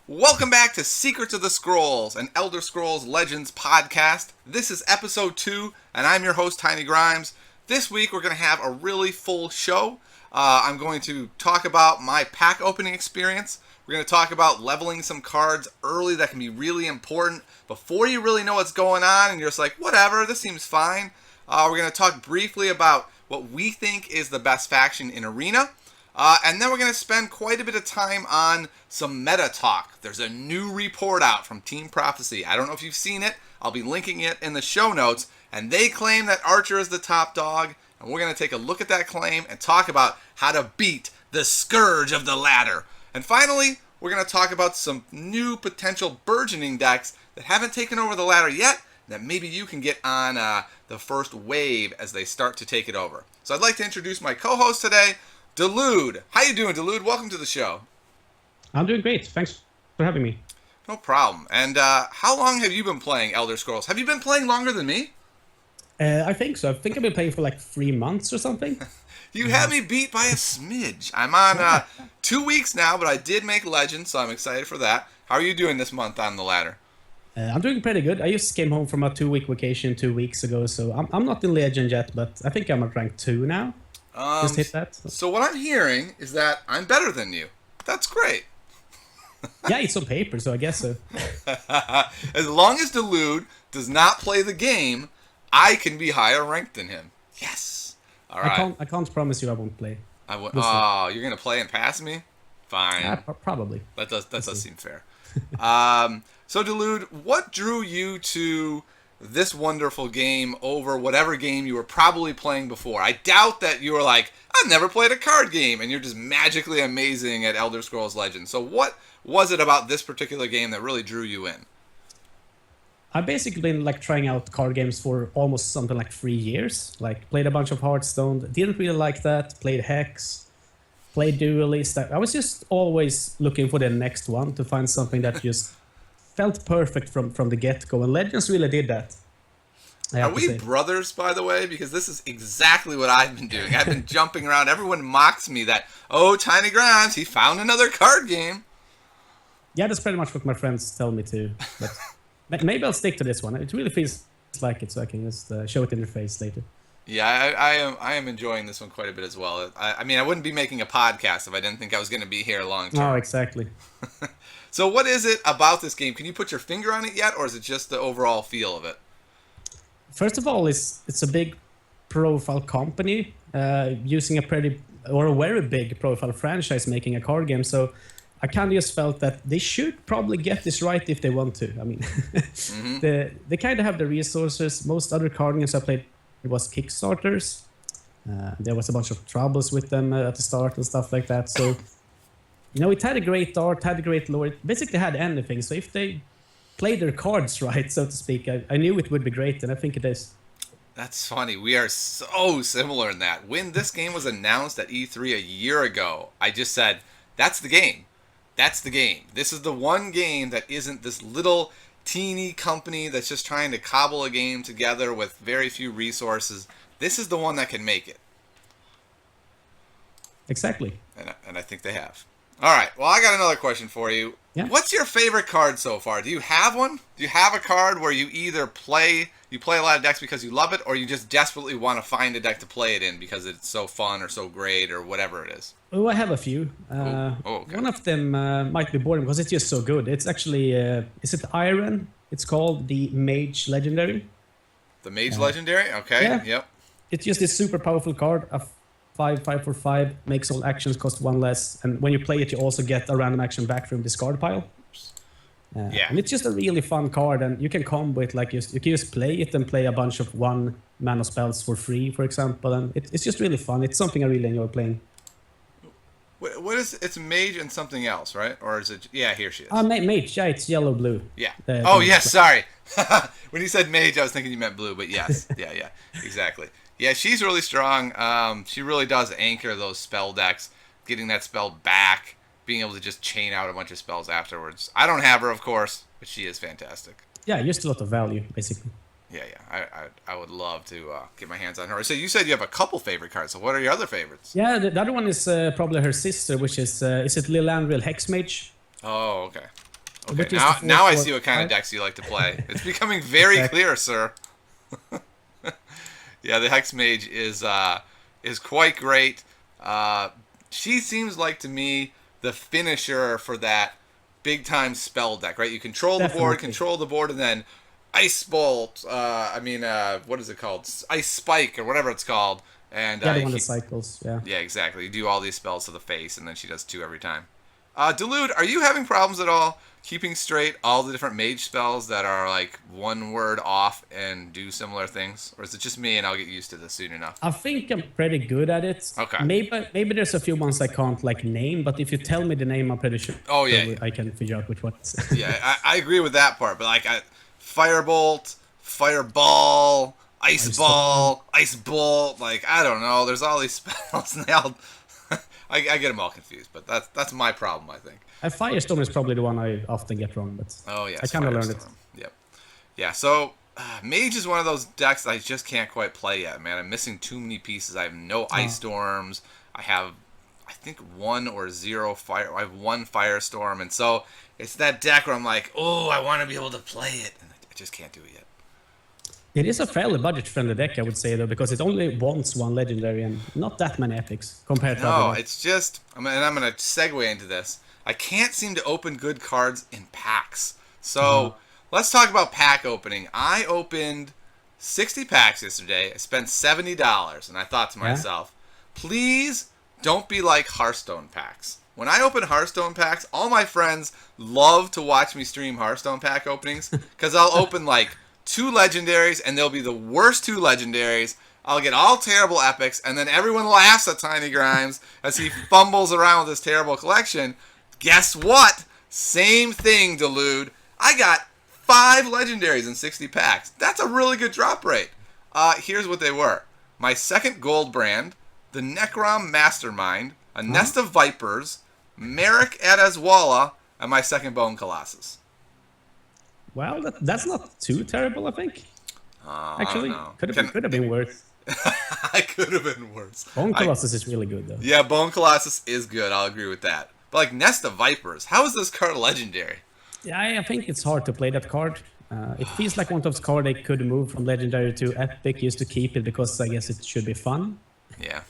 Welcome back to Secrets of the Scrolls, an Elder Scrolls Legends podcast. This is episode 2, and I'm your host, Tiny Grimes. This week, we're going to have a really full show. I'm going to talk about my pack opening experience. We're going to talk about leveling some cards early that can be really important before you really know what's going on, and you're just like, whatever, this seems fine. We're going to talk briefly about what we think is the best faction in Arena. And then we're going to spend quite a bit of time on some meta talk. There's a new report out from Team Prophecy. I don't know if you've seen it. I'll be linking it in the show notes. And they claim that Archer is the top dog. And we're going to take a look at that claim and talk about how to beat the Scourge of the Ladder. And finally, we're going to talk about some new potential burgeoning decks that haven't taken over the ladder yet, that maybe you can get on the first wave as they start to take it over. So I'd like to introduce my co-host today, Delude. How you doing, Delude? Welcome to the show. I'm doing great. Thanks for having me. No problem. And how long have you been playing Elder Scrolls? Have you been playing longer than me? I think so. I think I've been playing for like 3 months or something. You had me beat by a smidge. I'm on 2 weeks now, but I did make Legend, so I'm excited for that. How are you doing this month on the ladder? I'm doing pretty good. I just came home from a 2-week vacation 2 weeks ago, so I'm not in Legend yet, but I think I'm at rank 2 now. Just hit that. So what I'm hearing is that I'm better than you. That's great. Yeah, it's on paper, so I guess so. As long as Delude does not play the game, I can be higher ranked than him. Yes. All right. I can't promise you I won't play. Oh, you're gonna play and pass me? Fine. Yeah, probably. That does seem fair. So Delude, what drew you to this wonderful game over whatever game you were probably playing before? I doubt that you were like, I've never played a card game, and you're just magically amazing at Elder Scrolls Legends. So what was it about this particular game that really drew you in? I've basically been like trying out card games for almost something like 3 years. Like played a bunch of Hearthstone, didn't really like that. Played Hex, played Duelist. I was just always looking for the next one to find something that just felt perfect from the get-go, and Legends really did that. Are we brothers, by the way? Because this is exactly what I've been doing. I've been jumping around. Everyone mocks me that, oh, Tiny Grimes, he found another card game. Yeah, that's pretty much what my friends tell me too. But maybe I'll stick to this one. It really feels like it, so I can just show it in your face later. Yeah, I am enjoying this one quite a bit as well. I mean, I wouldn't be making a podcast if I didn't think I was going to be here long term. Oh, exactly. So what is it about this game? Can you put your finger on it yet, or is it just the overall feel of it? First of all, it's a big profile company using a very big profile franchise making a card game. So I kind of just felt that they should probably get this right if they want to. I mean, they kind of have the resources. Most other card games I played was Kickstarters. There was a bunch of troubles with them at the start and stuff like that. So, it had a great art, had a great lore. It basically had anything. So if they played their cards right, so to speak, I knew it would be great, and I think it is. That's funny. We are so similar in that. When this game was announced at E3 a year ago, I just said, that's the game. That's the game. This is the one game that isn't this little teeny company that's just trying to cobble a game together with very few resources. This is the one that can make it. Exactly. And I think they have. All right. Well, I got another question for you. Yeah. What's your favorite card so far? Do you have one? Do you have a card where you either play a lot of decks because you love it, or you just desperately want to find a deck to play it in because it's so fun or so great or whatever it is? Oh, I have a few. Okay. One of them might be boring because it's just so good. It's actually, is it Iron? It's called the Mage Legendary. The Mage Legendary? Okay. Yeah. Yep. It's just this super powerful card. A 5/5 for 5 makes all actions cost 1 less, and when you play it, you also get a random action back from discard pile. Yeah. And it's just a really fun card, and you can combo it like you can just play it and play a bunch of 1 mana spells for free, for example, and it's just really fun. It's something I really enjoy playing. What is it's Mage and something else, right? Or is it? Yeah, here she is. Mage, yeah, it's yellow blue. Yeah. Oh yes, sorry. When you said Mage, I was thinking you meant blue, but yes, yeah, exactly. Yeah, she's really strong. She really does anchor those spell decks, getting that spell back, being able to just chain out a bunch of spells afterwards. I don't have her, of course, but she is fantastic. Yeah, just a lot of value, basically. Yeah. I would love to get my hands on her. So you said you have a couple favorite cards. So what are your other favorites? Yeah, the other one is probably her sister, which is it Lilandriel Hexmage? Oh, okay. Okay, which is now the now I 4/4, see what kind of right? decks you like to play. It's becoming very Exactly. clear, sir. Yeah, the Hex Mage is quite great. She seems like to me the finisher for that big time spell deck, right? You Definitely. control the board, and then Ice Bolt. What is it called? Ice Spike or whatever it's called. And Yeah, the one that cycles. Yeah. yeah, exactly. You do all these spells to the face, and then she does 2 every time. Delude, are you having problems at all keeping straight all the different mage spells that are like one word off and do similar things? Or is it just me and I'll get used to this soon enough? I think I'm pretty good at it. Okay. Maybe there's a few ones I can't like name, but if you tell me the name, I'm pretty sure Oh, yeah. I can figure out which ones. Yeah, I agree with that part, but like Firebolt, Fireball, Ice Ice Ball, Ice Bolt, like I don't know. There's all these spells, and they all I get them all confused, but that's my problem, I think. Firestorm is probably the one I often get wrong, but Oh yes, I kind of learned it. Firestorm. Yep. Yeah. So Mage is one of those decks that I just can't quite play yet, man. I'm missing too many pieces. I have no Ice Storms. I have, I think, 1 or 0 fire. I have 1 Firestorm, and so it's that deck where I'm like, oh, I want to be able to play it, and I just can't do it yet. It is a fairly budget-friendly deck, I would say, though, because it only wants 1 legendary and not that many epics compared to No, other decks. it's just, and I'm going to segue into this. I can't seem to open good cards in packs. So let's talk about pack opening. I opened 60 packs yesterday. I spent $70, and I thought to myself, please don't be like Hearthstone packs. When I open Hearthstone packs, all my friends love to watch me stream Hearthstone pack openings because I'll open like 2 legendaries, and they'll be the worst 2 legendaries. I'll get all terrible epics, and then everyone laughs at Tiny Grimes as he fumbles around with his terrible collection. Guess what? Same thing, Delude. I got 5 legendaries in 60 packs. That's a really good drop rate. Here's what they were. My second gold brand, the Necrom Mastermind, a Nest of Vipers, Merrick Adazwala, and my second Bone Colossus. Well, that's not too terrible, I think. Actually, know. could have been worse. I could have been worse. Bone Colossus is really good, though. Yeah, Bone Colossus is good. I'll agree with that. But like Nest of Vipers, how is this card legendary? Yeah, I think it's hard to play that card. It feels like one of those cards they could move from legendary to epic just to keep it because I guess it should be fun, Yeah.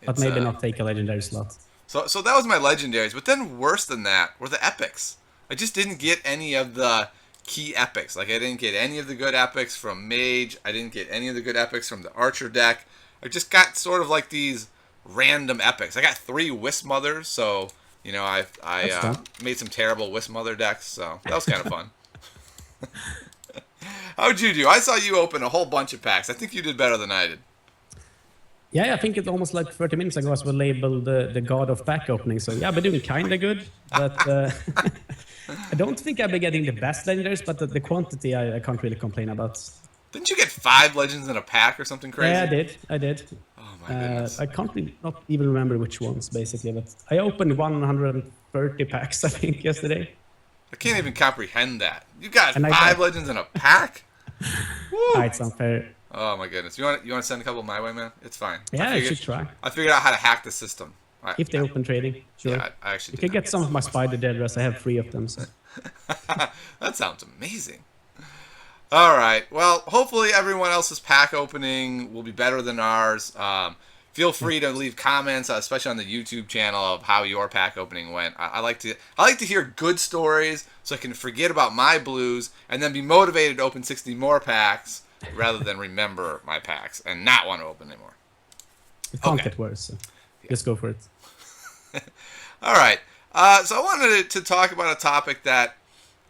but It's, maybe not take a legendary slot. So that was my legendaries. But then worse than that were the epics. I just didn't get any of the key epics. Like I didn't get any of the good epics from Mage. I didn't get any of the good epics from the Archer deck. I just got sort of like these random epics. I got 3 Wisp Mothers, so you know I fun. made some terrible Wisp Mother decks. So that was kind of fun. How'd you do? I saw you open a whole bunch of packs. I think you did better than I did. Yeah, I think it's almost like 30 minutes ago I was labeled the god of pack opening. So yeah, I've been doing kind of good, but I don't think I've been getting the best legendaries, but the quantity I can't really complain about. Didn't you get 5 legends in a pack or something crazy? Yeah, I did. Oh my goodness. I can't not even remember which ones, basically, but I opened 130 packs, I think, yesterday. I can't even comprehend that. You got And I 5 got- legends in a pack? Woo! It's unfair. Oh my goodness. You want to send a couple my way, man? It's fine. Yeah, I should try. I figured out how to hack the system. If they open trading, sure. Yeah, I actually You did can get some of my spider deadrest. I have 3 of them. So. That sounds amazing. All right. Well, hopefully everyone else's pack opening will be better than ours. Feel free to leave comments, especially on the YouTube channel, of how your pack opening went. I like to hear good stories so I can forget about my blues and then be motivated to open 60 more packs rather than remember my packs and not want to open anymore. It can't Okay. get worse. So. Just go for it. All right. So I wanted to talk about a topic that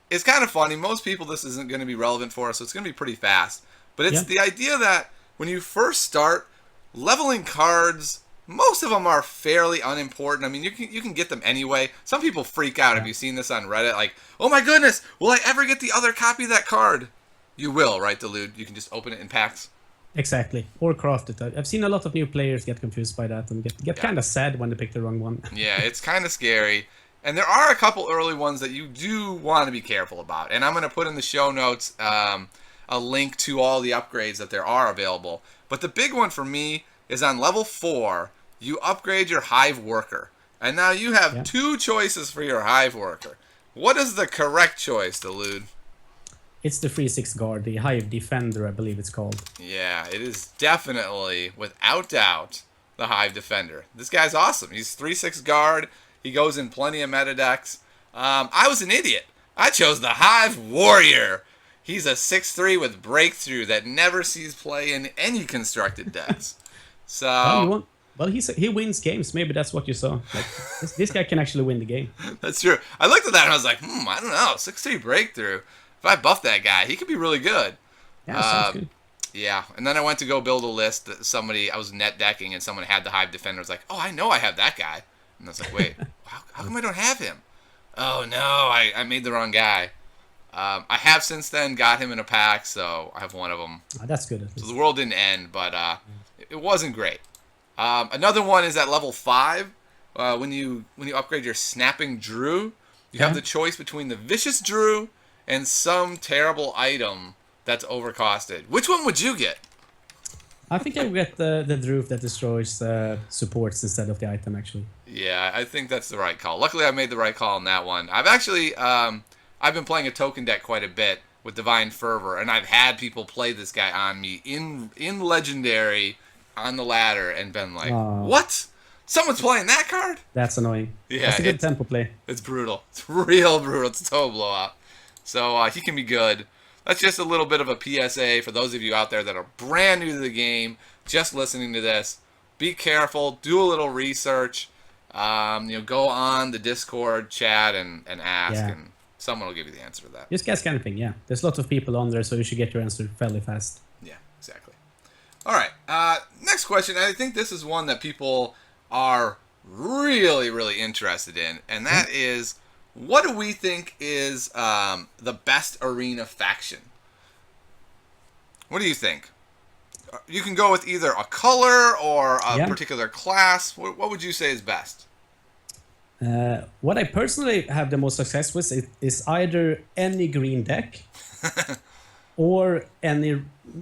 is kind of funny. Most people, this isn't going to be relevant for us, so it's going to be pretty fast. But it's the idea that when you first start leveling cards, most of them are fairly unimportant. I mean, you can get them anyway. Some people freak out. Have you seen this on Reddit? Like, oh my goodness, will I ever get the other copy of that card? You will, right, Delude? You can just open it in packs. Exactly. Or craft it. I've seen a lot of new players get confused by that and get kind of sad when they pick the wrong one. Yeah, it's kind of scary. And there are a couple early ones that you do want to be careful about. And I'm going to put in the show notes a link to all the upgrades that there are available. But the big one for me is on level 4, you upgrade your Hive Worker. And now you have 2 choices for your Hive Worker. What is the correct choice, Delude? It's the 3/6 guard, the Hive Defender, I believe it's called. Yeah, it is definitely, without doubt, the Hive Defender. This guy's awesome. He's 3/6 guard. He goes in plenty of meta decks. I was an idiot. I chose the Hive Warrior. He's a 6/3 with breakthrough that never sees play in any constructed decks. So He wins games. Maybe that's what you saw. Like, this guy can actually win the game. that's true. I looked at that and I was like, I don't know, 6/3 breakthrough. If I buff that guy, he could be really good. Yeah, sounds good. Yeah, and then I went to go build a list that I was net decking, and someone had the Hive Defender. I was like, oh, I know I have that guy. And I was like, wait, how come I don't have him? Oh, no, I made the wrong guy. I have since then got him in a pack, so I have one of them. Oh, that's good. So the world didn't end, but it wasn't great. Another one is at level 5. When you upgrade your Snapping Drew, you have the choice between the Vicious Drew and some terrible item that's overcosted. Which one would you get? I think I would get the Druid that destroys supports instead of the item, actually. Yeah, I think that's the right call. Luckily, I made the right call on that one. I've actually, I've been playing a token deck quite a bit with Divine Fervor, and I've had people play this guy on me in Legendary on the ladder and been like, what? Someone's playing that card? That's annoying. Yeah, that's a good tempo play. It's brutal. It's real brutal. It's a total blowout. So he can be good. That's just a little bit of a PSA for those of you out there that are brand new to the game, just listening to this. Be careful. Do a little research. Go on the Discord chat and ask, and someone will give you the answer to that. Just guess kind of thing, yeah. There's lots of people on there, so you should get your answer fairly fast. Yeah, exactly. All right. Next question. I think this is one that people are really, really interested in, and that is, what do we think is the best arena faction? What do you think? You can go with either a color or a particular class. What would you say is best? What I personally have the most success with is either any green deck or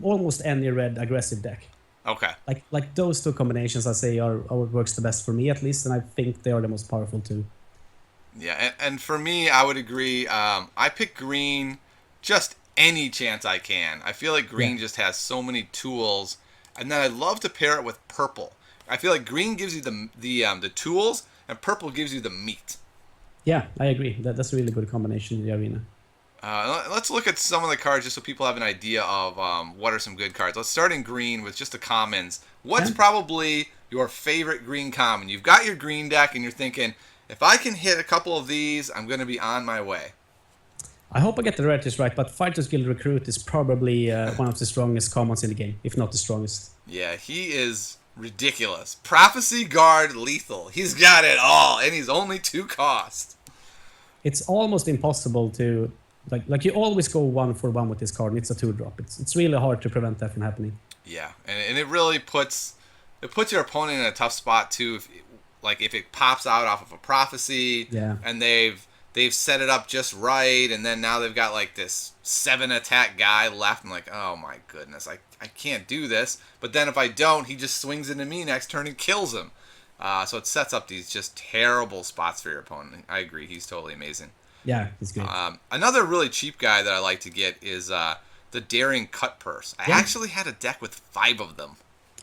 almost any red aggressive deck. Okay. Like those two combinations, I say, are what works the best for me, at least, and I think they are the most powerful too. Yeah, and for me, I would agree. I pick green just any chance I can. I feel like green just has so many tools, and then I love to pair it with purple. I feel like green gives you the tools, and purple gives you the meat. Yeah, I agree. That's a really good combination in the arena. Let's look at some of the cards just so people have an idea of what are some good cards. Let's start in green with just the commons. What's probably your favorite green common? You've got your green deck, and you're thinking, if I can hit a couple of these, I'm going to be on my way. I hope I get the rarities right, but Fighters Guild Recruit is probably one of the strongest commons in the game, if not the strongest. Yeah, he is ridiculous. Prophecy Guard Lethal. He's got it all, and he's only 2 cost. It's almost impossible to... Like you always go 1-for-1 with this card, and it's a 2-drop. It's really hard to prevent that from happening. Yeah, and it really puts your opponent in a tough spot, too. If it pops out off of a prophecy, and they've set it up just right, and then now they've got like this 7 attack guy left. I'm like, oh my goodness, I can't do this. But then if I don't, he just swings into me next turn and kills him. So it sets up these just terrible spots for your opponent. I agree, he's totally amazing. Yeah, he's good. Another really cheap guy that I like to get is the Daring Cut Purse. I actually had a deck with 5 of them.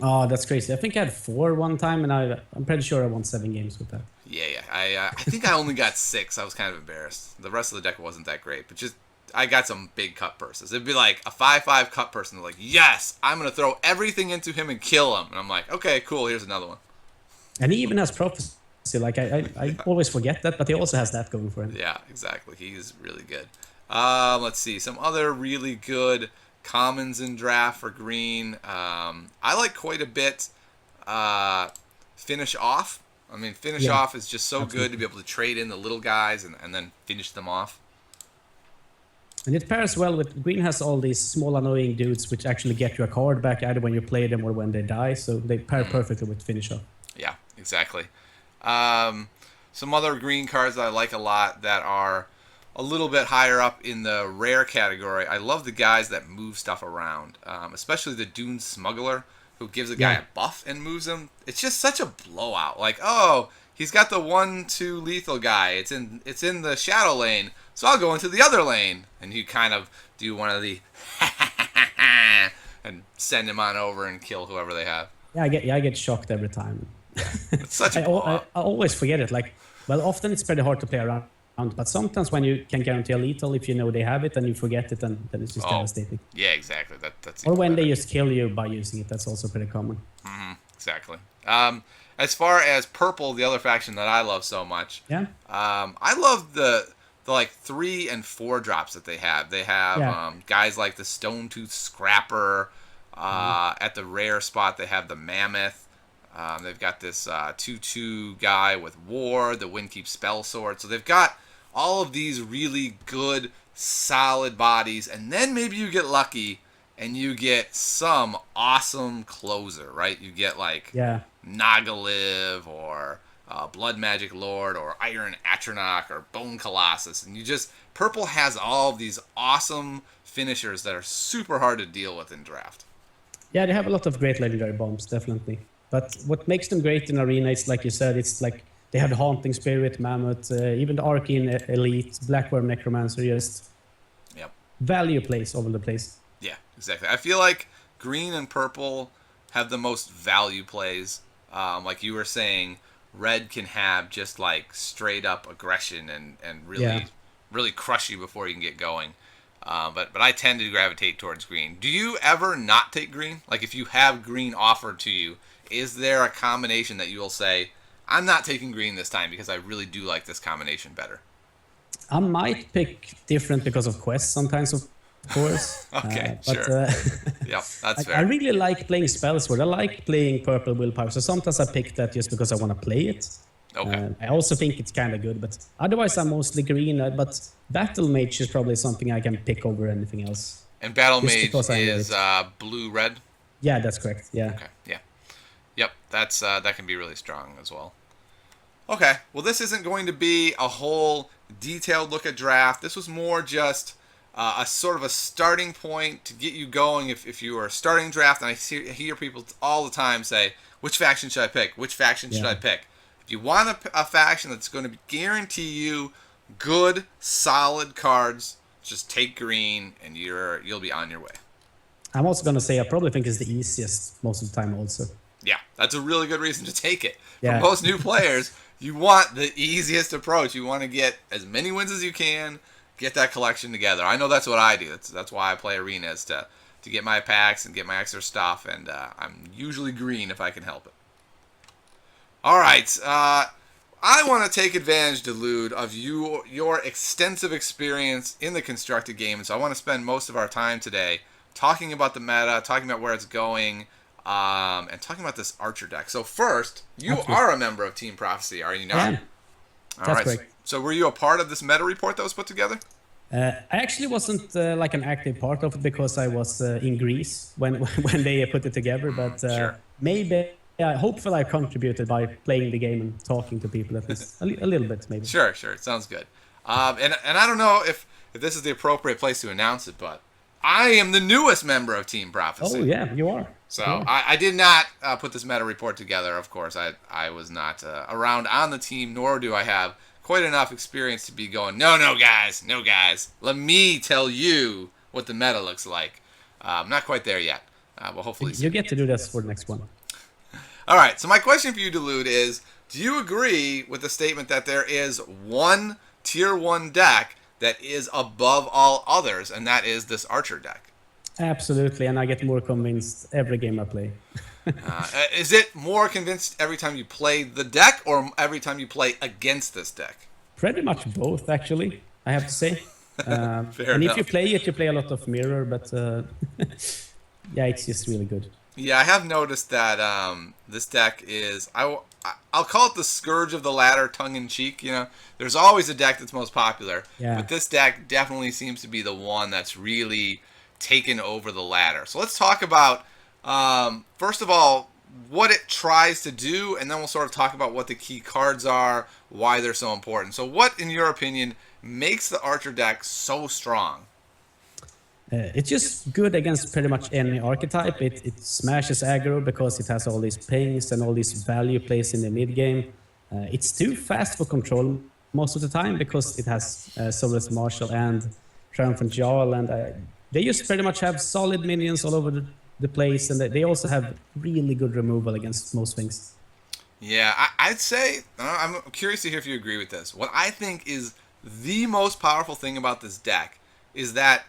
Oh, that's crazy. I think I had 4 one time, and I'm pretty sure I won 7 games with that. Yeah. I think I only got 6. I was kind of embarrassed. The rest of the deck wasn't that great, but I got some big cut purses. It'd be like a 5/5 cut purse, and they're like, yes, I'm going to throw everything into him and kill him. And I'm like, okay, cool, here's another one. And he even has prophecy. Like, I always forget that, but he also has that going for him. Yeah, exactly. He's really good. Let's see. Some other really good commons in draft for green. I like quite a bit Finish Off. I mean, Finish Off is just so good to be able to trade in the little guys and then finish them off. And it pairs well with... Green has all these small annoying dudes which actually get you a card back either when you play them or when they die, so they pair perfectly with Finish Off. Yeah, exactly. Some other green cards that I like a lot that are a little bit higher up in the rare category. I love the guys that move stuff around, especially the Dune Smuggler, who gives a guy a buff and moves him. It's just such a blowout. Like, oh, he's got the 1/2 lethal guy. It's in the shadow lane, so I'll go into the other lane, and you kind of do one of the and send him on over and kill whoever they have. Yeah, I get shocked every time. It's such a I always forget it. Like, well, often it's pretty hard to play around, but sometimes when you can guarantee a lethal, if you know they have it and you forget it, then it's just devastating. Yeah, exactly. That's or when better. they just kill you by using it. That's also pretty common. Exactly. As far as purple, the other faction that I love so much. Yeah. I love the like 3 and 4 drops that they have. They have guys like the Stone Tooth Scrapper. At the rare spot, they have the Mammoth. They've got this 2/2 guy with War, the Windkeep Spell Sword. So they've got all of these really good, solid bodies. And then maybe you get lucky and you get some awesome closer, right? You get like Nagaliv or Blood Magic Lord or Iron Atronach or Bone Colossus. And purple has all of these awesome finishers that are super hard to deal with in draft. Yeah, they have a lot of great legendary bombs, definitely. But what makes them great in Arena is, like you said, it's like they have the Haunting Spirit, Mammoth, even the Arcane Elite, Blackworm Necromancer, just value plays all over the place. Yeah, exactly. I feel like green and purple have the most value plays. Like you were saying, red can have just like straight up aggression and really crush you before you can get going. But I tend to gravitate towards green. Do you ever not take green? Like if you have green offered to you, is there a combination that you will say, I'm not taking green this time because I really do like this combination better? I might pick different because of quests sometimes, of course. Okay, but, sure. Yep, that's fair. I really like playing Spellsword. I like playing Purple Willpower, so sometimes I pick that just because I want to play it. Okay. I also think it's kind of good, but otherwise I'm mostly green. But Battle Mage is probably something I can pick over anything else. And Battle Mage is blue-red? Yeah, that's correct. Yeah. Okay, yeah. Yep, that can be really strong as well. Okay, well this isn't going to be a whole detailed look at draft. This was more just a sort of a starting point to get you going if you are starting draft. And I hear people all the time say, which faction should I pick? Which faction should I pick? If you want a faction that's going to guarantee you good, solid cards, just take green and you'll be on your way. I'm also going to say I probably think it's the easiest most of the time also. Yeah, that's a really good reason to take it. Yeah. For most new players, you want the easiest approach. You want to get as many wins as you can, get that collection together. I know that's what I do. That's why I play arenas, to get my packs and get my extra stuff, and I'm usually green if I can help it. All right, I want to take advantage, Delude, of your extensive experience in the constructed game, and so I want to spend most of our time today talking about the meta, talking about where it's going, and talking about this Archer deck. So first, you are a member of Team Prophecy, are you not? Yeah. All right. So were you a part of this meta report that was put together? I actually wasn't like an active part of it because I was in Greece when they put it together. But maybe, hopefully, I contributed by playing the game and talking to people at least a little bit, maybe. Sure. It sounds good. And I don't know if this is the appropriate place to announce it, but I am the newest member of Team Prophecy. Oh yeah, you are. So I did not put this meta report together. Of course, I was not around on the team, nor do I have quite enough experience to be going, no guys, let me tell you what the meta looks like. I'm not quite there yet, but hopefully you get to do this for the next one. All right, so my question for you, Delude, is do you agree with the statement that there is one tier 1 deck that is above all others, and that is this Archer deck? Absolutely, and I get more convinced every game I play. Is it more convinced every time you play the deck or every time you play against this deck? Pretty much both, actually, I have to say. Fair and enough. if you play it, you play a lot of Mirror, but yeah, it's just really good. Yeah, I have noticed that this deck is, I'll call it the Scourge of the Ladder, tongue-in-cheek. You know, there's always a deck that's most popular, but this deck definitely seems to be the one that's really taken over the ladder. So let's talk about, first of all, what it tries to do, and then we'll sort of talk about what the key cards are, why they're so important. So what, in your opinion, makes the Archer deck so strong? It's just good against pretty much any archetype. It smashes aggro because it has all these pings and all these value plays in the mid game. It's too fast for control most of the time because it has Soulless Marshal and Triumphant Jarl, and they just pretty much have solid minions all over the place, and they also have really good removal against most things. Yeah, I'd say, I'm curious to hear if you agree with this. What I think is the most powerful thing about this deck is that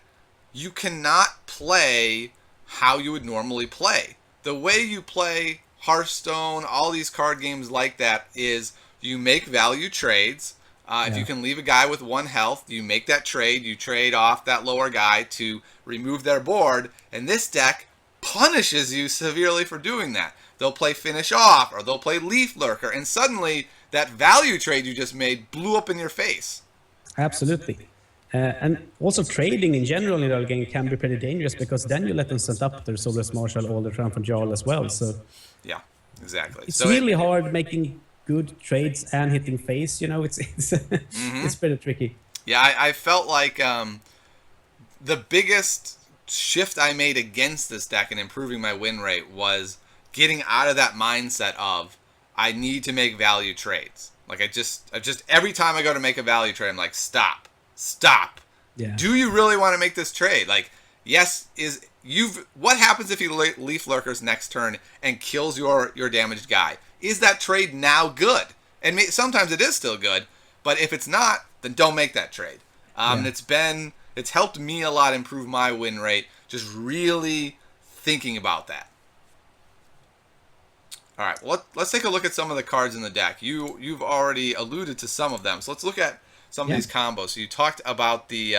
you cannot play how you would normally play. The way you play Hearthstone, all these card games like that, is you make value trades. If you can leave a guy with 1 health, you make that trade. You trade off that lower guy to remove their board. And this deck punishes you severely for doing that. They'll play Finish Off, or they'll play Leaf Lurker, and suddenly that value trade you just made blew up in your face. Absolutely. And also trading in general in early game can be pretty dangerous because then you let them set up their Soulless Marshal or the Triumphant Jarl as well. So yeah, exactly. It's really hard making good trades and hitting face. You know, it's it's pretty tricky. Yeah, I felt like the biggest shift I made against this deck and improving my win rate was getting out of that mindset of I need to make value trades. Like I just every time I go to make a value trade, I'm like, stop. Yeah. Do you really want to make this trade? Like, yes, what happens if he Leaf Lurkers next turn and kills your damaged guy? Is that trade now good? And sometimes it is still good, but if it's not, then don't make that trade. And it's helped me a lot improve my win rate, just really thinking about that. All right, well, let's take a look at some of the cards in the deck. You've already alluded to some of them, so let's look at some of these combos. So you talked about the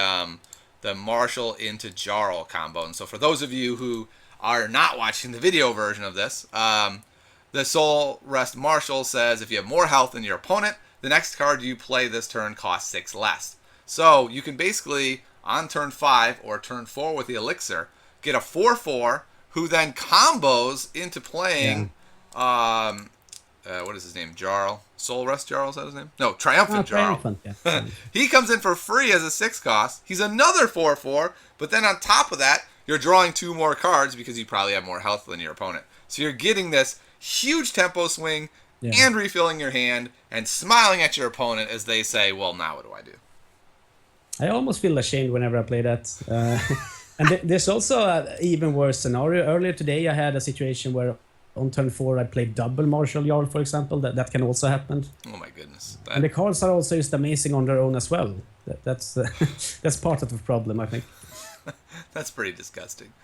Marshal into Jarl combo, and so for those of you who are not watching the video version of this, the Soul Rest Marshal says if you have more health than your opponent, the next card you play this turn costs 6 less. So you can basically, on turn 5 or turn 4 with the Elixir, get a 4/4 who then combos into playing, what is his name, Jarl? Soul Rest Jarl, is that his name? No, Triumphant Jarl. Yeah. He comes in for free as a 6 cost. He's another 4/4, but then on top of that, you're drawing 2 more cards because you probably have more health than your opponent. So you're getting this huge tempo swing and refilling your hand and smiling at your opponent as they say, well, now what do I do? I almost feel ashamed whenever I play that. And there's also an even worse scenario. Earlier today, I had a situation where on turn 4, I played double Marshal Jarl, for example. That can also happen. Oh my goodness. And the cards are also just amazing on their own as well. That's that's part of the problem, I think. That's pretty disgusting.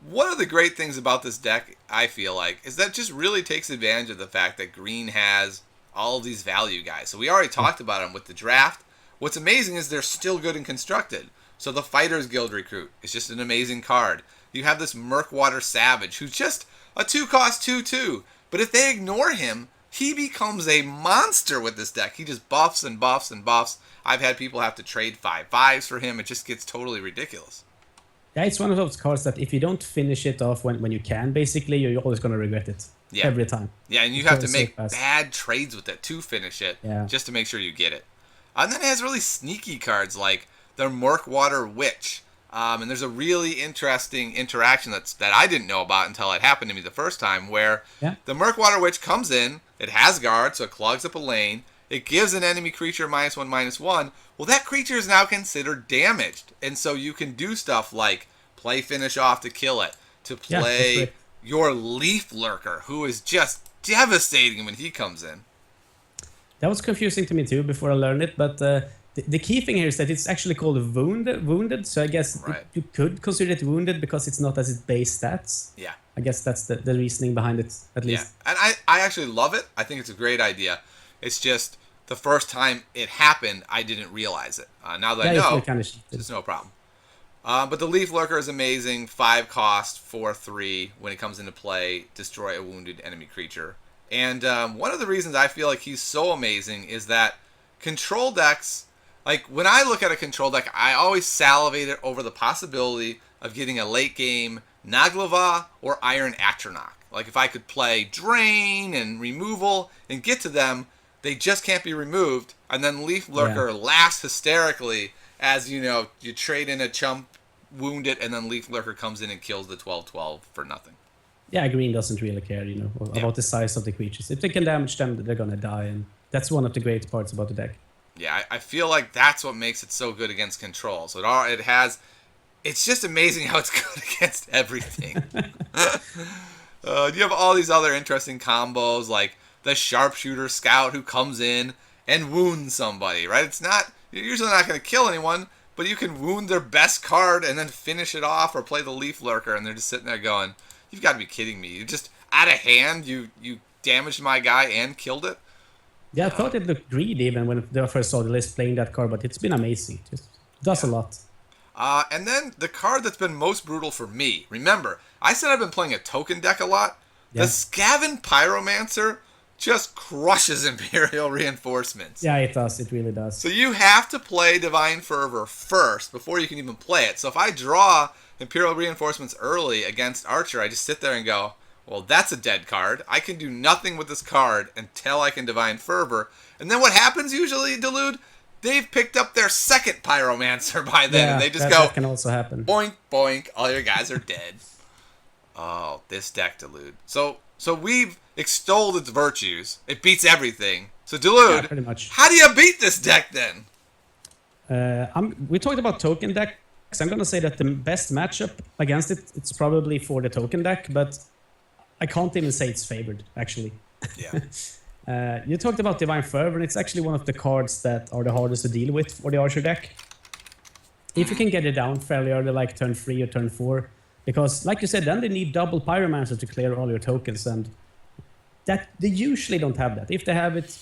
One of the great things about this deck, I feel like, is that it just really takes advantage of the fact that green has all of these value guys. So we already talked about them with the draft. What's amazing is they're still good and constructed. So the Fighters Guild Recruit is just an amazing card. You have this Murkwater Savage, who's just a 2-cost 2/2. But if they ignore him, he becomes a monster with this deck. He just buffs and buffs and buffs. I've had people have to trade 5/5s for him. It just gets totally ridiculous. Yeah, it's one of those cards that if you don't finish it off when you can, basically, you're always going to regret it. Yeah. Every time. Yeah, and you have to make bad trades with it to finish it, just to make sure you get it. And then it has really sneaky cards like the Murkwater Witch. And there's a really interesting interaction that I didn't know about until it happened to me the first time, where the Murkwater Witch comes in, it has guard, so it clogs up a lane, it gives an enemy creature -1/-1. Well, that creature is now considered damaged, and so you can do stuff like play Finish Off to kill it, to play your Leaf Lurker, who is just devastating when he comes in. That was confusing to me too before I learned it, but the key thing here is that it's actually called wounded, so I guess you could consider it wounded because it's not as its base stats. Yeah. I guess that's the reasoning behind it, at least. Yeah, and I actually love it. I think it's a great idea. It's just the first time it happened, I didn't realize it. Now that I know, it's no problem. But the Leaf Lurker is amazing. 5 cost, 4/3. When it comes into play, destroy a wounded enemy creature. And one of the reasons I feel like he's so amazing is that control decks, like when I look at a control deck, I always salivate it over the possibility of getting a late game Naglava or Iron Atronach. Like if I could play Drain and Removal and get to them, they just can't be removed. And then Leaf Lurker laughs hysterically as, you trade in a chump, wound it, and then Leaf Lurker comes in and kills the 12/12 for nothing. Yeah, green doesn't really care, about the size of the creatures. If they can damage them, they're gonna die, and that's one of the great parts about the deck. Yeah, I feel like that's what makes it so good against control. So it has. It's just amazing how it's good against everything. You have all these other interesting combos, like the sharpshooter scout who comes in and wounds somebody, right? You're usually not going to kill anyone, but you can wound their best card and then finish it off, or play the leaf lurker, and they're just sitting there going, "You've got to be kidding me! You just out of hand, you damaged my guy and killed it." Yeah, I thought it looked greedy even when I first saw the list playing that card, but it's been amazing. Just does a lot. And then the card that's been most brutal for me. Remember, I said I've been playing a token deck a lot. Yeah. The Skaven Pyromancer just crushes Imperial Reinforcements. Yeah, it does. It really does. So you have to play Divine Fervor first before you can even play it. So if I draw Imperial Reinforcements early against Archer, I just sit there and go, well, that's a dead card. I can do nothing with this card until I can Divine Fervor. And then what happens usually, Delude? They've picked up their second Pyromancer by then, and they just go, that can also happen. Boink, boink, all your guys are dead. Oh, this deck, Delude. So we've extolled its virtues. It beats everything. So, Delude, Yeah, pretty much. how do you beat this deck then? We talked about token decks. I'm gonna say that the best matchup against it's probably for the token deck, but I can't even say it's favored, actually. Yeah. You talked about Divine Fervor, and it's actually one of the cards that are the hardest to deal with for the Archer deck. If you can get it down fairly early, like turn 3 or turn 4, because, like you said, then they need double Pyromancer to clear all your tokens, and that they usually don't have that. If they have it,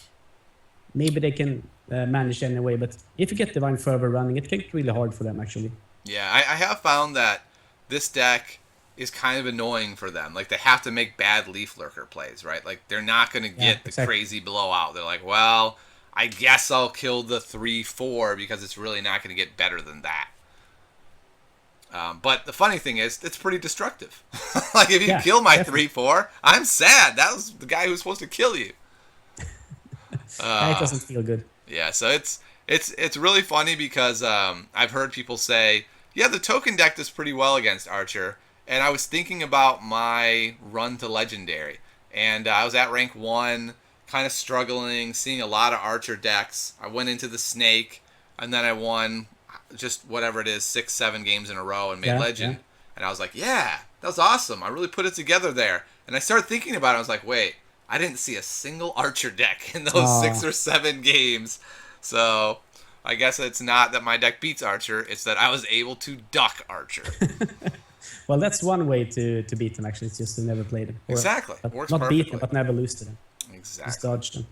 maybe they can manage anyway, but if you get Divine Fervor running, it can get really hard for them, actually. Yeah, I have found that this deck is kind of annoying for them. Like, they have to make bad Leaf Lurker plays, right? Like, they're not going to get the crazy blowout. They're like, well, I guess I'll kill the 3/4 because it's really not going to get better than that. But the funny thing is, it's pretty destructive. Like, if you kill my 3/4, I'm sad. That was the guy who was supposed to kill you. It doesn't feel good. Yeah, so it's really funny because I've heard people say, yeah, the token deck does pretty well against Archer. And I was thinking about my run to Legendary. And I was at rank 1, kind of struggling, seeing a lot of Archer decks. I went into the Snake, and then I won just whatever it is, 6-7 games in a row and made Legend. Yeah. And I was like, yeah, that was awesome. I really put it together there. And I started thinking about it. I was like, wait, I didn't see a single Archer deck in those 6 or 7 games. So I guess it's not that my deck beats Archer. It's that I was able to duck Archer. Well, that's one way to beat them, actually. It's just to never play them. Exactly. Works not perfectly. Beat them, but never lose to them. Exactly. Just dodge them.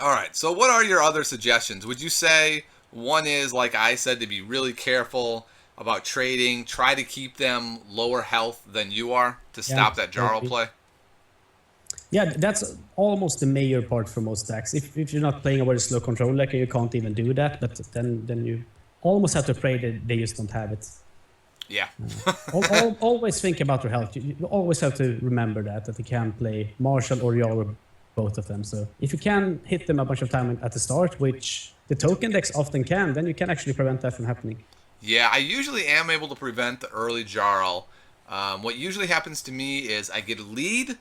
All right. So what are your other suggestions? Would you say one is, like I said, to be really careful about trading, try to keep them lower health than you are to stop that Jarl play? Yeah, that's almost the major part for most decks. If you're not playing a very slow control deck, you can't even do that, but then you almost have to pray that they just don't have it. Yeah. Always think about your health. You always have to remember that you can play Marshall or Jarl or both of them. So if you can hit them a bunch of time at the start, which the token decks often can, then you can actually prevent that from happening. Yeah, I usually am able to prevent the early Jarl. What usually happens to me is I get a lead,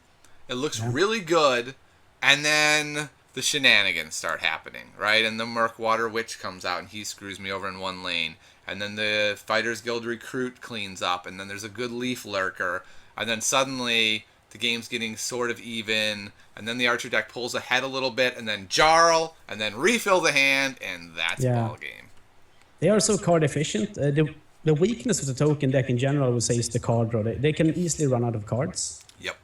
it looks really good, and then the shenanigans start happening, right? And the Murkwater Witch comes out and he screws me over in one lane. And then the Fighters Guild Recruit cleans up, and then there's a good Leaf Lurker, and then suddenly the game's getting sort of even, and then the Archer deck pulls ahead a little bit, and then Jarl, and then refill the hand, and that's ball game. They are so card efficient. The weakness of the token deck in general, I would say, is the card draw. They can easily run out of cards. Yep.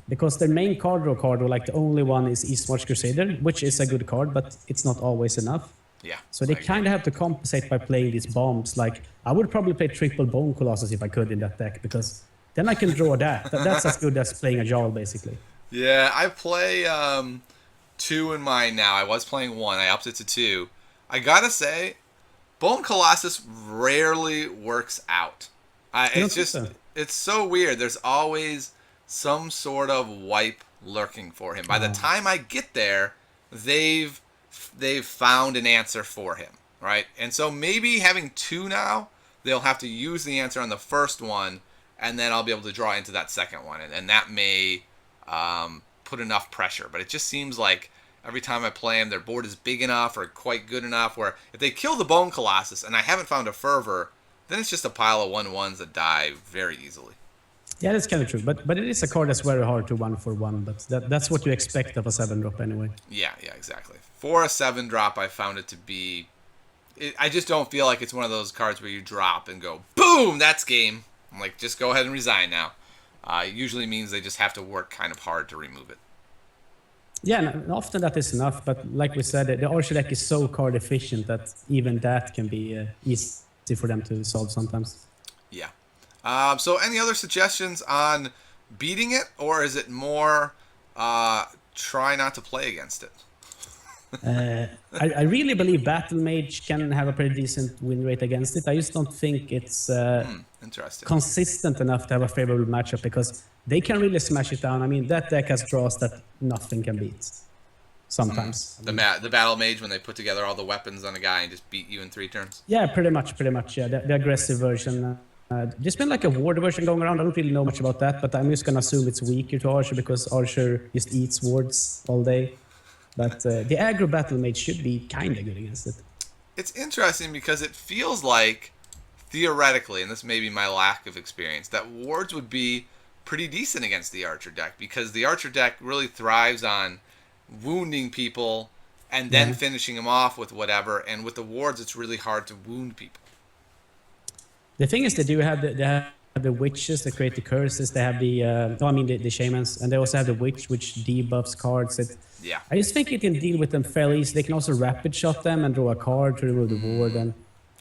Because their main card draw card, or like the only one, is Eastmarch Crusader, which is a good card, but it's not always enough. Yeah. So they kind of have to compensate by playing these bombs. Like, I would probably play triple Bone Colossus if I could in that deck, because then I can draw that. That's as good as playing a Jarl, basically. Yeah, I play 2 in mine now. I was playing 1. I upped it to 2. I gotta say, Bone Colossus rarely works out. It's so weird. There's always some sort of wipe lurking for him. By the time I get there, they've found an answer for him, right? And so maybe having 2 now, they'll have to use the answer on the first one, and then I'll be able to draw into that second one, and that may put enough pressure. But it just seems like every time I play them, their board is big enough or quite good enough where if they kill the Bone Colossus and I haven't found a Fervor, then it's just a pile of 1/1s that die very easily. Yeah, that's kind of true. But it is a card that's very hard to 1/1. But that's what you expect of a 7-drop anyway. Yeah, exactly. For a 7-drop, I found it to be... I just don't feel like it's one of those cards where you drop and go, boom, that's game. I'm like, just go ahead and resign now. It usually means they just have to work kind of hard to remove it. Yeah, and often that is enough. But like we said, the Archer deck is so card efficient that even that can be easy for them to solve sometimes. Yeah. So any other suggestions on beating it, or is it more try not to play against it? I really believe Battle Mage can have a pretty decent win rate against it. I just don't think it's interesting. consistent enough to have a favorable matchup because they can really smash it down. I mean, that deck has draws that nothing can beat. Sometimes. The Battle Mage, when they put together all the weapons on a guy and just beat you in 3 turns? Yeah, pretty much. Yeah, the aggressive version. There's been like a ward version going around. I don't really know much about that, but I'm just going to assume it's weaker to Archer because Archer just eats wards all day. But the aggro Battle Mage should be kind of good against it. It's interesting because it feels like, theoretically, and this may be my lack of experience, that wards would be pretty decent against the Archer deck because the Archer deck really thrives on wounding people and then finishing them off with whatever. And with the wards, it's really hard to wound people. The thing is, they have the witches that create the curses. They have the shamans, and they also have the witch, which debuffs cards. Yeah. I just think you can deal with them fairly easy. They can also rapid shot them and draw a card to remove the ward. And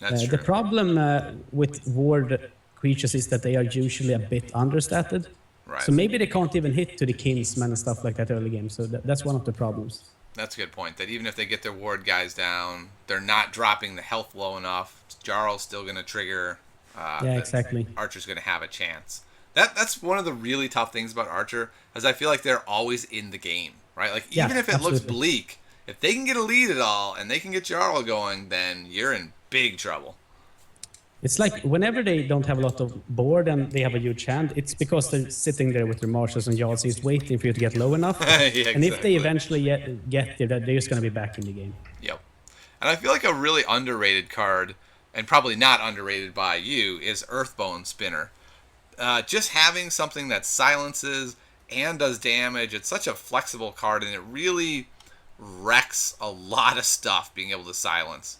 That's true. The problem with ward creatures is that they are usually a bit understated. Right. So maybe they can't even hit to the Kinsman and stuff like that early game. So that's one of the problems. That's a good point. That even if they get their ward guys down, they're not dropping the health low enough. Jarl's still going to trigger. Yeah, exactly. Archer's going to have a chance. That's one of the really tough things about Archer, is I feel like they're always in the game, right? Like even if it looks bleak, if they can get a lead at all and they can get Jarl going, then you're in big trouble. It's like whenever they don't have a lot of board and they have a huge hand, it's because they're sitting there with their marshals and Jarls just waiting for you to get low enough. Yeah, and if they eventually get there, they're just going to be back in the game. Yep. And I feel like a really underrated card, and probably not underrated by you, is Earthbone Spinner. Just having something that silences and does damage, it's such a flexible card, and it really wrecks a lot of stuff being able to silence.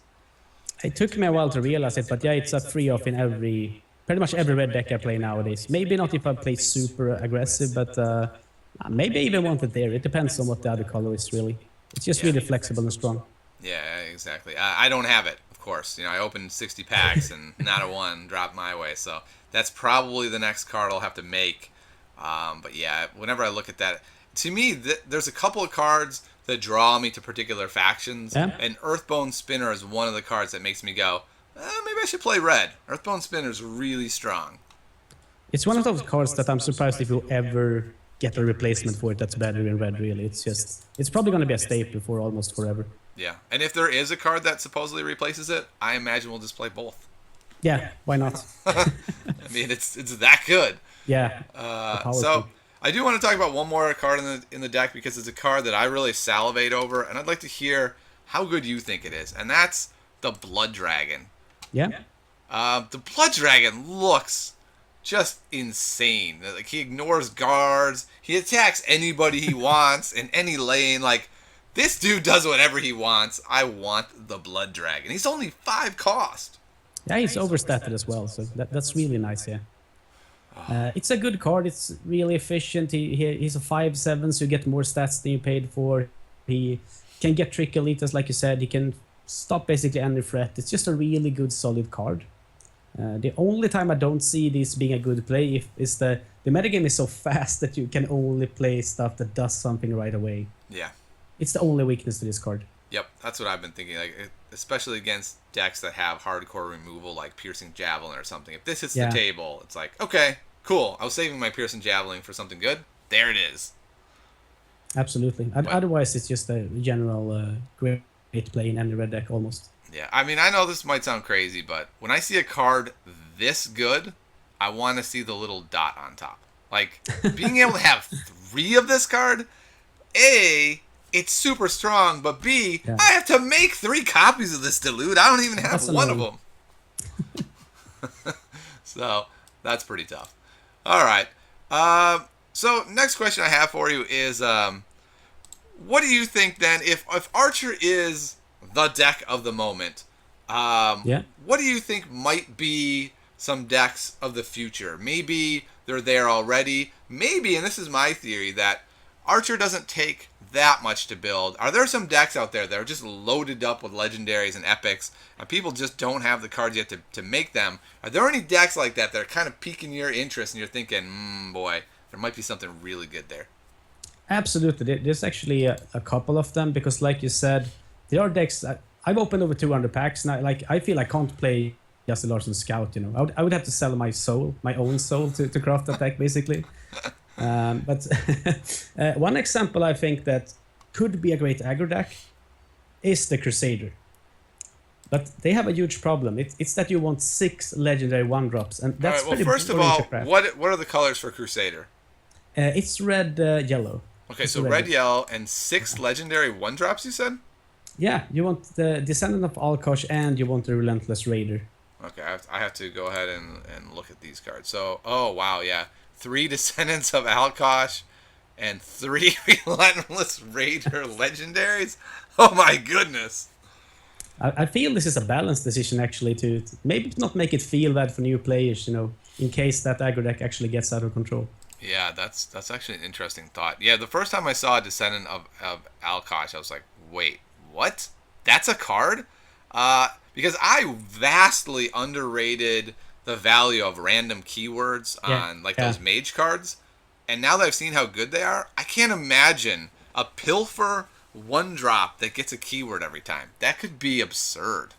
It took me a while to realize it, but yeah, it's a free off in pretty much every red deck I play nowadays. Maybe not if I play super aggressive, but maybe I even want it there. It depends on what the other color is, really. It's just really flexible and strong. Yeah, exactly. I don't have it, of course. You know, I opened 60 packs and not a one dropped my way, so that's probably the next card I'll have to make. But yeah, whenever I look at that, to me, there's a couple of cards that draw me to particular factions, and Earthbone Spinner is one of the cards that makes me go, maybe I should play red. Earthbone Spinner is really strong. It's one of those cards that I'm surprised if you ever get a replacement for it that's better in red, really. It's probably going to be a staple for almost forever. Yeah, and if there is a card that supposedly replaces it, I imagine we'll just play both. Yeah, why not? I mean, it's that good. Yeah. So I do want to talk about one more card in the deck because it's a card that I really salivate over, and I'd like to hear how good you think it is, and that's the Blood Dragon. Yeah. The Blood Dragon looks just insane. Like, he ignores guards. He attacks anybody he wants in any lane. Like, this dude does whatever he wants. I want the Blood Dragon. He's only 5 cost. Yeah, he's overstated as well, so that's really nice, yeah. It's a good card. It's really efficient. He's a 5/7, so you get more stats than you paid for. He can get Trick Elitas, like you said. He can stop basically any threat. It's just a really good, solid card. The only time I don't see this being a good play is the metagame is so fast that you can only play stuff that does something right away. Yeah. It's the only weakness to this card. Yep, that's what I've been thinking. Like, especially against decks that have hardcore removal, like Piercing Javelin or something. If this hits the table, it's like, okay, cool. I was saving my Piercing Javelin for something good. There it is. Absolutely. Otherwise, it's just a general great play in any red deck almost. Yeah, I mean, I know this might sound crazy, but when I see a card this good, I want to see the little dot on top. Like, being able to have 3 of this card, A, it's super strong, but B, Yeah. I have to make 3 copies of this Dilute. I don't even have That's one of annoying. them. So, that's pretty tough. All right. So, next question I have for you is, what do you think then, if Archer is the deck of the moment, Yeah. what do you think might be some decks of the future? Maybe they're there already. Maybe, and this is my theory, that Archer doesn't take that much to build. Are there some decks out there that are just loaded up with legendaries and epics, and people just don't have the cards yet to make them? Are there any decks like that that are kind of piquing your interest and you're thinking, boy, there might be something really good there? Absolutely. There's actually a couple of them because, like you said, there are decks that I've opened over 200 packs now. Like, I feel I can't play Justin Larson Scout. You know, I would have to sell my soul, my own soul, to craft that deck, basically. But one example I think that could be a great aggro deck is the Crusader. But they have a huge problem. It's that you want 6 legendary 1-drops, and that's all right, pretty well, first of boring all, to craft. what are the colors for Crusader? It's red, yellow. Okay, It's so red, yellow, and 6 legendary 1-drops, you said? Yeah, you want the Descendant of Alkosh and you want the Relentless Raider. Okay, I have to go ahead and look at these cards. So, oh, wow, yeah. 3 Descendants of Alkosh and 3 Relentless Raider legendaries? Oh, my goodness. I feel this is a balanced decision, actually, to maybe not make it feel bad for new players, you know, in case that aggro deck actually gets out of control. Yeah, that's actually an interesting thought. Yeah, the first time I saw a Descendant of Alkosh, I was like, wait, what? That's a card? Because I vastly underrated the value of random keywords on those mage cards. And now that I've seen how good they are, I can't imagine a Pilfer 1-drop that gets a keyword every time. That could be absurd.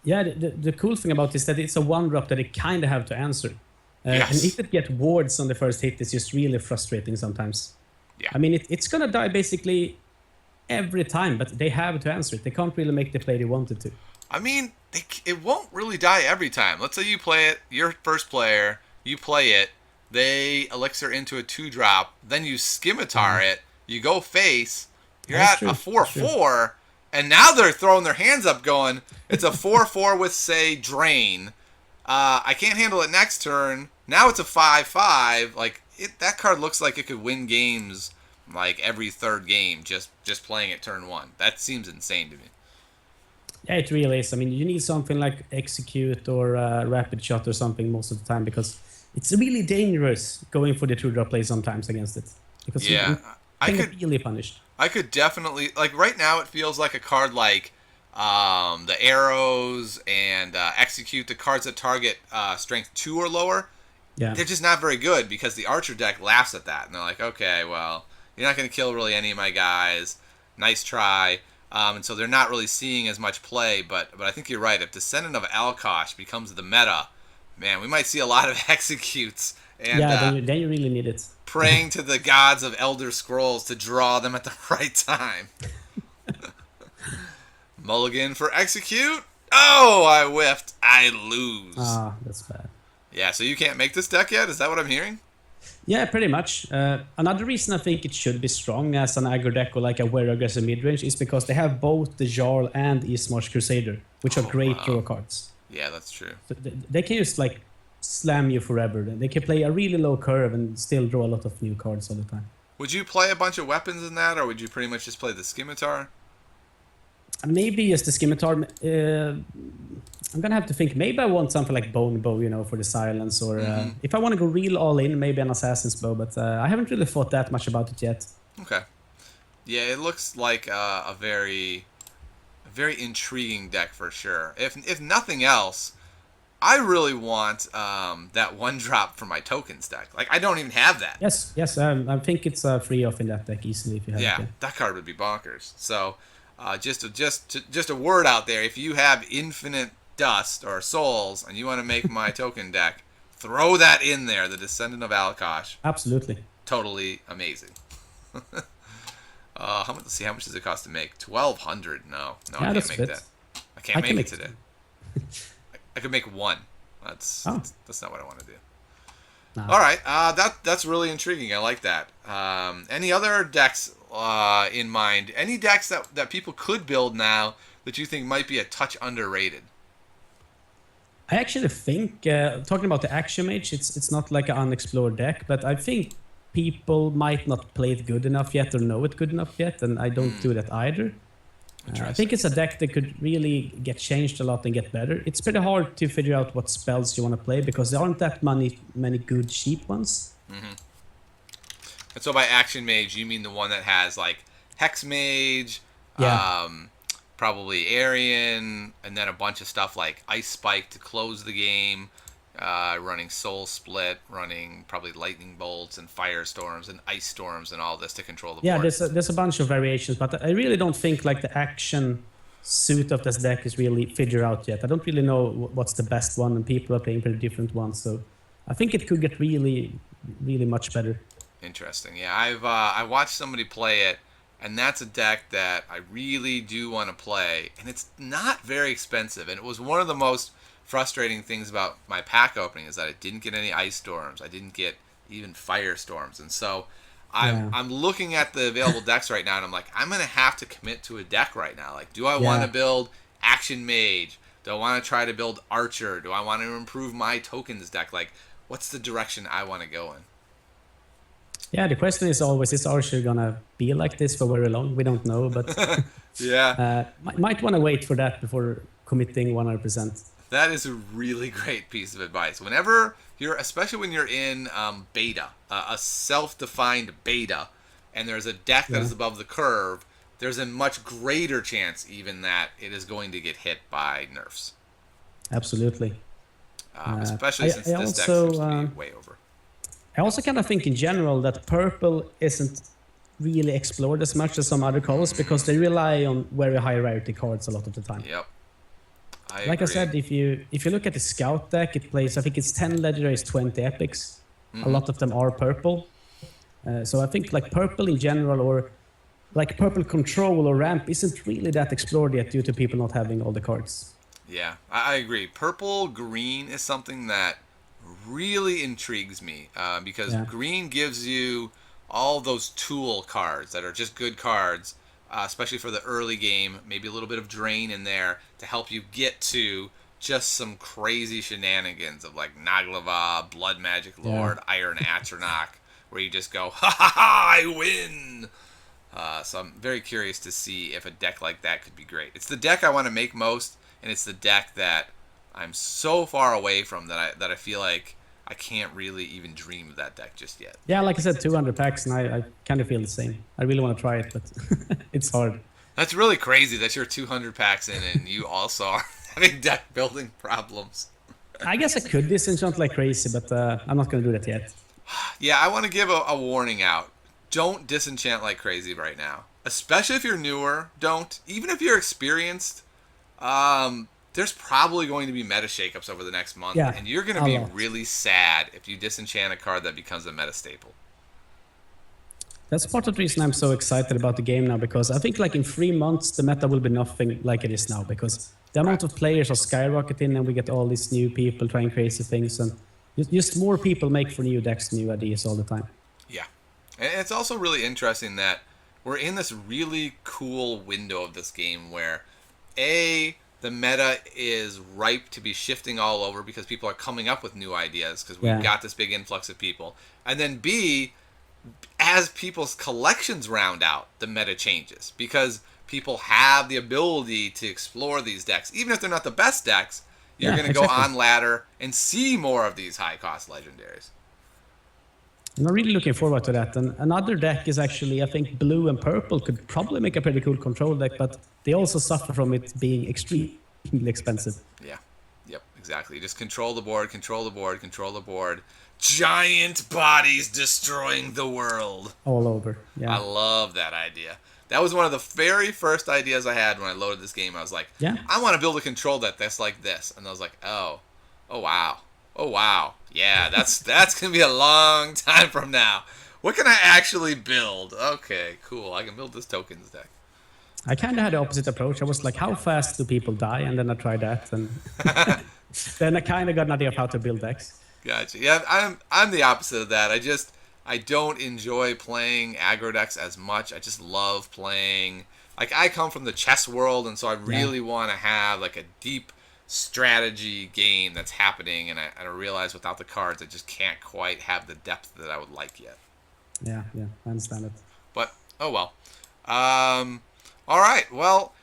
Yeah, the cool thing about this is that it's a 1-drop that it kind of have to answer. Yes. And if it get wards on the first hit, it's just really frustrating sometimes. Yeah. I mean, it's gonna die basically every time, but they have to answer it. They can't really make the play they wanted to. I mean, it won't really die every time. Let's say you play it, you're first player, you play it, they elixir into a 2-drop, then you scimitar it, you go face, you're That's at true. a 4/4, and now they're throwing their hands up going, it's a 4/4 with, say, Drain. I can't handle it next turn. Now it's a 5/5. Like, that card looks like it could win games like every third game just playing it turn 1. That seems insane to me. Yeah, it really is. I mean, you need something like Execute or Rapid Shot or something most of the time because it's really dangerous going for the 2-drop play sometimes against it. Because Yeah, you I can could get really punished. I could definitely, like, right now it feels like a card like the Arrows and Execute, the cards that target strength 2 or lower. Yeah. They're just not very good because the Archer deck laughs at that. And they're like, okay, well, you're not going to kill really any of my guys. Nice try. And so they're not really seeing as much play. But I think you're right. If Descendant of Alkosh becomes the meta, man, we might see a lot of Executes. And, yeah, then you really need it. praying to the gods of Elder Scrolls to draw them at the right time. Mulligan for Execute. Oh, I whiffed. I lose. That's bad. Yeah, so you can't make this deck yet? Is that what I'm hearing? Yeah, pretty much. Another reason I think it should be strong as an aggro deck or like a very aggressive midrange is because they have both the Jarl and Ismar's Crusader, which are great draw cards. Yeah, that's true. So they can just like slam you forever. They can play a really low curve and still draw a lot of new cards all the time. Would you play a bunch of weapons in that, or would you pretty much just play the Scimitar? Maybe just the Scimitar. I'm gonna have to think. Maybe I want something like Bone Bow, you know, for the silence, or if I want to go real all in, maybe an Assassin's Bow. But I haven't really thought that much about it yet. Okay. Yeah, it looks like a very intriguing deck for sure. If nothing else, I really want that 1-drop for my tokens deck. Like, I don't even have that. Yes. I think it's free off in that deck easily if you have Yeah, it. that card would be bonkers. So, just a word out there: if you have infinite dust or souls and you want to make my token deck, throw that in there. The Descendant of Alkosh, Absolutely. totally amazing. Let's see, how much does it cost to make? 1,200. No, Yeah, I that's can't make good. that. I can't make it today. I could make one. That's not what I want to do. No. All right, that's really intriguing. I like that. Any other decks in mind? Any decks that people could build now that you think might be a touch underrated? I actually think, talking about the Action Mage, it's not like an unexplored deck, but I think people might not play it good enough yet or know it good enough yet, and I don't do that either. I think it's a deck that could really get changed a lot and get better. It's pretty hard to figure out what spells you want to play because there aren't that many good cheap ones. Mm-hmm. And so by Action Mage, you mean the one that has like Hex Mage, probably Arian, and then a bunch of stuff like Ice Spike to close the game, running Soul Split, running probably Lightning Bolts and Firestorms and Ice Storms and all this to control the board. Yeah, there's a bunch of variations, but I really don't think like the action suit of this deck is really figured out yet. I don't really know what's the best one, and people are playing pretty different ones, so I think it could get really, really much better. Interesting. Yeah, I watched somebody play it, and that's a deck that I really do want to play, and it's not very expensive, and it was one of the most frustrating things about my pack opening is that I didn't get any Ice Storms. I didn't get even Firestorms, and so I'm looking at the available decks right now, and I'm like, I'm gonna have to commit to a deck right now. Like, do I want to build Action Mage? Do I want to try to build Archer? Do I want to improve my tokens deck? Like, what's the direction I want to go in? Yeah, the question is always, is Archer gonna be like this for very long? We don't know, but might want to wait for that before committing 100%. That is a really great piece of advice. Whenever especially when you're in beta, a self-defined beta, and there's a deck that is above the curve, there's a much greater chance even that it is going to get hit by nerfs. Absolutely. Especially since this deck seems to be way over. I also kind of think in general that purple isn't really explored as much as some other colors because they rely on very high rarity cards a lot of the time. Yep. Like I said, if you look at the scout deck, it plays, I think it's 10 legendaries, 20 epics. A lot of them are purple. So I think like purple in general, or like purple control or ramp, isn't really that explored yet due to people not having all the cards. Yeah, I agree. Purple green is something that really intrigues me because green gives you all those tool cards that are just good cards, especially for the early game, maybe a little bit of drain in there to help you get to just some crazy shenanigans of like Naglava, Blood Magic Lord, Iron Atronach, where you just go, ha ha ha, I win! So I'm very curious to see if a deck like that could be great. It's the deck I want to make most, and it's the deck that I'm so far away from that I feel like I can't really even dream of that deck just yet. Yeah, like I said, 200 packs, and I kind of feel the same. I really want to try it, but it's hard. That's really crazy that you're 200 packs in and you also are having deck building problems. I guess I could disenchant like crazy, but I'm not going to do that yet. Yeah, I want to give a warning out. Don't disenchant like crazy right now. Especially if you're newer, don't. Even if you're experienced, there's probably going to be meta shakeups over the next month, and you're going to be really sad if you disenchant a card that becomes a meta staple. That's part of the reason I'm so excited about the game now, because I think like in 3 months the meta will be nothing like it is now, because the amount of players are skyrocketing and we get all these new people trying crazy things, and just more people make for new decks, new ideas all the time. Yeah, and it's also really interesting that we're in this really cool window of this game where the meta is ripe to be shifting all over because people are coming up with new ideas because we've got this big influx of people. And then B, as people's collections round out, the meta changes because people have the ability to explore these decks. Even if they're not the best decks, you're going to go on ladder and see more of these high-cost legendaries. I'm really looking forward to that. And another deck is actually, I think blue and purple could probably make a pretty cool control deck, but they also suffer from it being extremely expensive. Yeah. Yep, exactly. Just control the board, control the board, control the board. Giant bodies destroying the world. All over. Yeah. I love that idea. That was one of the very first ideas I had when I loaded this game. I was like, I want to build a control deck that's like this. And I was like, oh wow. Yeah, that's going to be a long time from now. What can I actually build? Okay, cool. I can build this tokens deck. I kind of had the opposite approach. I was like, how fast do people die? And then I tried that. And then I kind of got an idea of how to build decks. Gotcha. Yeah, I'm the opposite of that. I don't enjoy playing aggro decks as much. I just love playing. Like, I come from the chess world, and so I really want to have like a deep strategy game that's happening. And I realize without the cards, I just can't quite have the depth that I would like yet. Yeah, I understand it. But oh well. All right. Well,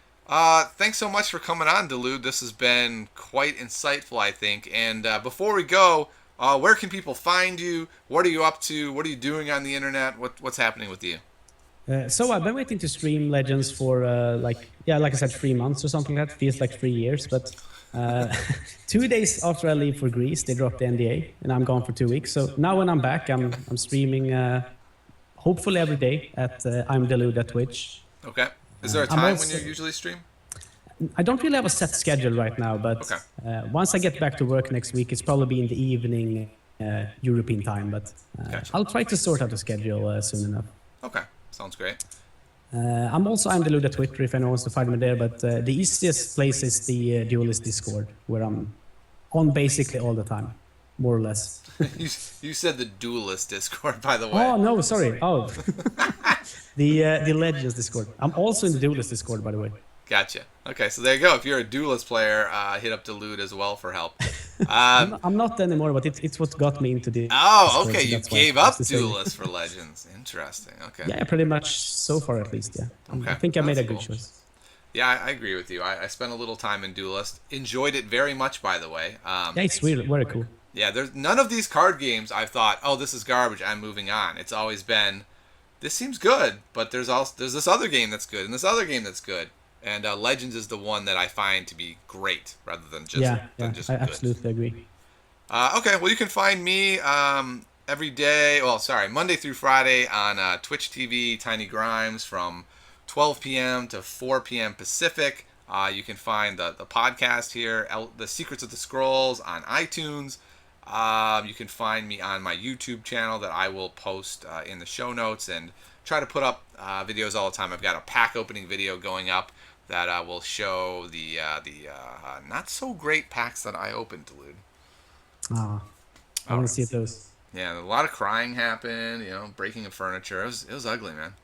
thanks so much for coming on, Delude. This has been quite insightful, I think. And before we go, where can people find you? What are you up to? What are you doing on the internet? What's happening with you? So I've been waiting to stream Legends for like I said, 3 months or something like that. Feels like 3 years, but 2 days after I leave for Greece, they dropped the NDA, and I'm gone for 2 weeks. So now when I'm back, I'm streaming hopefully every day at I'm Delude at Twitch. Okay. Is there a time when you usually stream? I don't really have a set schedule right now, but once I get back to work next week, it's probably in the evening European time. But I'll try to sort out a schedule soon enough. Okay, sounds great. I'm Delude at Twitter if anyone wants to find me there, but the easiest place is the Duelist Discord, where I'm on basically all the time, more or less. You said the Duelist Discord, by the way. Oh, no, sorry. Oh, the Legends Discord. I'm also in the Duelist Discord, by the way. Gotcha. Okay, so there you go. If you're a Duelist player, hit up Delude as well for help. I'm not anymore, but it's what got me into the Oh, Discord, okay. so You that's why gave I have up to say it. Duelist for Legends. Interesting. Okay. Yeah, pretty much so far at least, yeah. Okay, I think I made a that's good cool. choice. Yeah, I agree with you. I spent a little time in Duelist. Enjoyed it very much, by the way. Yeah, it's really very cool. Yeah, there's none of these card games I've thought, oh, this is garbage, I'm moving on. It's always been, this seems good, but there's this other game that's good, and this other game that's good. And Legends is the one that I find to be great, rather than just I good. absolutely agree. Okay, well, you can find me every day, Monday through Friday on Twitch TV, Tiny Grimes, from 12 p.m. to 4 p.m. Pacific. You can find the podcast here, The Secrets of the Scrolls, on iTunes. You can find me on my YouTube channel that I will post in the show notes and try to put up videos all the time. I've got a pack opening video going up that will show the not so great packs that I opened, Delude. I want to see those. Yeah, a lot of crying happened, breaking of furniture. It was ugly, man.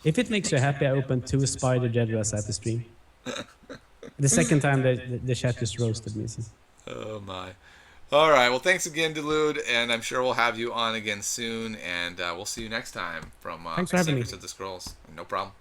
If it makes you happy, I opened 2 Spider Jedras at the stream. The second time the chat just roasted me. So. Oh my. All right, well, thanks again, Delude, and I'm sure we'll have you on again soon, and we'll see you next time from Thanks for having Secrets me. of the Scrolls. No problem.